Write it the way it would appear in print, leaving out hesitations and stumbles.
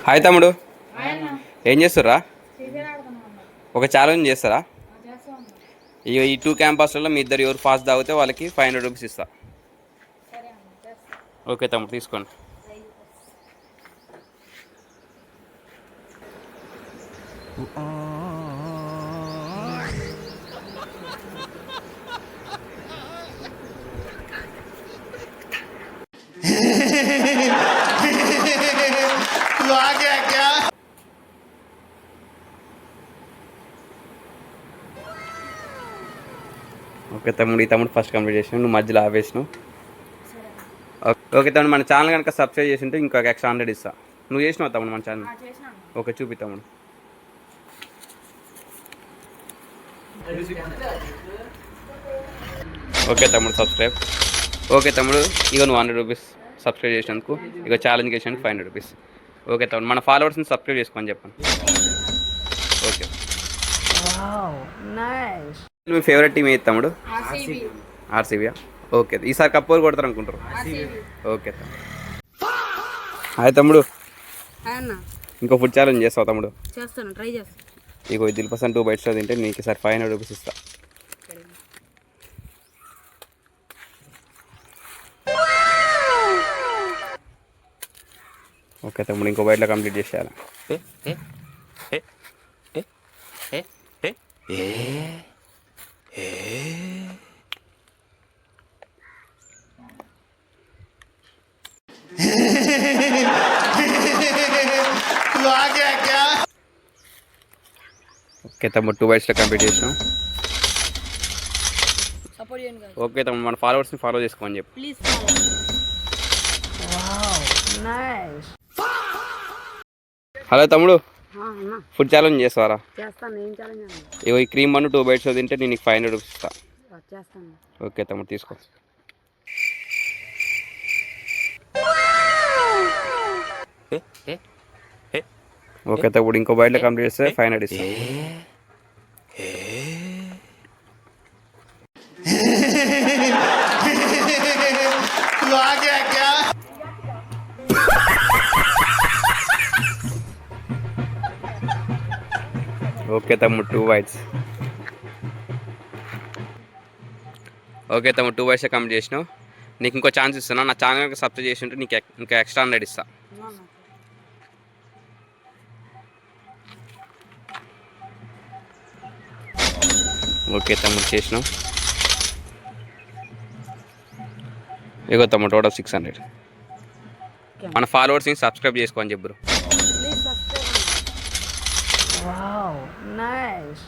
Hi తమ్ముడు, ఏం చేస్తుర్రా? ఒక ఛాలెంజ్ చేస్తారా? ఈ 2 క్యాంపస్లలో మీ ఇద్దరు ఎవరు ఫాస్ట్ తాగితే వాళ్ళకి 500 రూపీస్ ఇస్తా. ఓకే తమ్ముడు, తీసుకోండి. ఓకే తమ్ముడు, ఈ తమ్ముడు ఫస్ట్ కంప్లీట్ చేసినావు, నువ్వు మధ్యలో ఆపేసినావు. ఓకే తమ్ముడు, మన ఛానల్ కనుక సబ్స్క్రైబ్ చేసి ఉంటే ఇంకొక ఎక్స్ట్రా 100 ఇస్తా. నువ్వు చేసినావు తమ్ముడు మన ఛానల్? ఓకే, చూపి తమ్ముడు. ఓకే తమ్ముడు, సబ్స్క్రైబ్. ఓకే తమ్ముడు, ఇక నువ్వు 100 రూపీస్ సబ్స్క్రైబ్ చేసినందుకు, ఇక ఛాలెంజ్ చేసినందుకు 500 రూపీస్. ఓకే తమ్ముడు, మన ఫాలోవర్స్ని సబ్స్క్రైబ్ చేసుకోమని చెప్పండి. ఓకే. మీ ఫేవరెట్ టీం ఏది తమ్ముడు? ఆర్సీబీయా? ఓకే, ఈసారి కప్పు కొడతారు అనుకుంటారు. ఓకే తమ్ముడు. హాయ్ తమ్ముడు, ఇంకో ఫుడ్ ఛాలెంజ్ చేస్తావు తమ్ముడు? చేస్తాను, ట్రై చేస్తాను. ఇక 10% 2 బైట్స్లో తింటే నీకు ఈసారి 500 రూపీస్ ఇస్తా. ఓకే తమ్ముడు, ఇంకో బయటలో కంప్లీట్ చేసేయాలి. ఓకే తమ్ముడు, 2 బైట్స్లో కంప్లీట్ చేసినాం. ఓకే తమ్ముడు, మన ఫాలోవర్స్ని ఫాలో చేసుకోమని చెప్పి. ప్లీజ్. హలో తమ్ముడు, ఫుడ్ ఛాలెంజ్ చేస్తారా? చేస్తాను. ఏం ఛాలెంజ్? ఇగో ఈ క్రీమ్ బన్ను 2 బైట్స్ తింటే నేను నీకు 500 రూపీస్ ఇస్తా. చేస్తాను. ఓకే తమ్ముడు, తీసుకో. ఓకే తమ్ముడు, ఇంకో బయటలో కంప్లీట్ చేస్తే 500 ఇస్తా. ఓకే తమ్ముడు, 2 బైట్స్. ఓకే తమ్ముడు, 2 బైట్స్ కంప్లీట్ చేసినావు. నీకు ఇంకో ఛాన్స్ ఇస్తున్నా. నా ఛానల్కి సబ్స్క్రైబ్ చేసి ఉంటే నీకు ఇంకా ఎక్స్ట్రా 100 ఇస్తా. ఓకే తమ్ముడు, చేసినావు. ఇగో తమ్ముడు, టోటల్ 600. మన ఫాలోవర్స్ని సబ్స్క్రైబ్ చేసుకోని చెప్పు. Wow, nice.